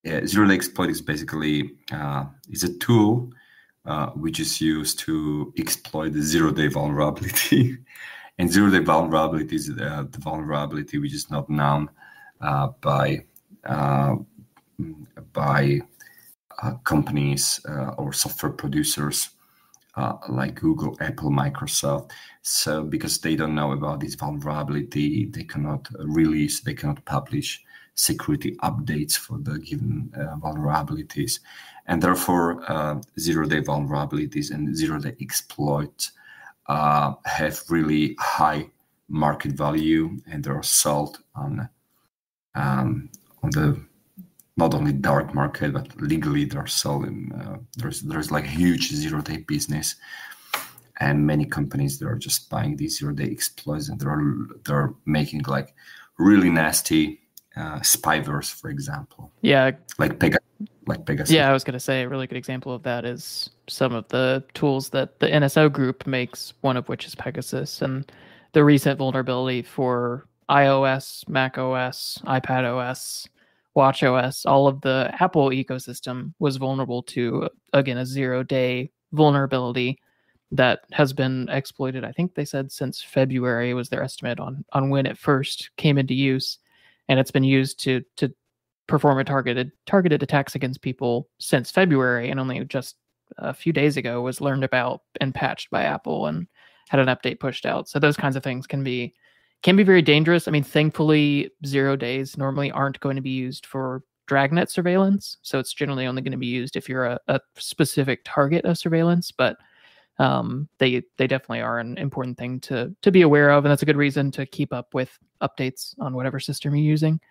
zero-day exploit is basically is a tool which is used to exploit the zero-day vulnerability. And zero-day vulnerability is the vulnerability which is not known by companies or software producers like Google, Apple, Microsoft. So because they don't know about this vulnerability, they cannot release, they cannot publish security updates for the given vulnerabilities. And therefore, zero-day vulnerabilities and zero-day exploits have really high market value, and they're sold on the not only dark market, but legally they're selling. There's like a huge zero-day business, and many companies that are just buying these zero-day exploits, and they're making like really nasty spywares, for example. Yeah, like Pegasus. Yeah, I was going to say a really good example of that is some of the tools that the NSO group makes, one of which is Pegasus, and the recent vulnerability for iOS, macOS, iPadOS, watchOS, all of the Apple ecosystem was vulnerable to, again, a zero-day vulnerability that has been exploited. I think they said since February was their estimate on when it first came into use, and it's been used to perform a targeted attacks against people since February, and only just a few days ago was learned about and patched by Apple and had an update pushed out. So those kinds of things can be very dangerous. I mean, thankfully, 0 days normally aren't going to be used for dragnet surveillance. So it's generally only going to be used if you're a specific target of surveillance. But they definitely are an important thing to be aware of. And that's a good reason to keep up with updates on whatever system you're using.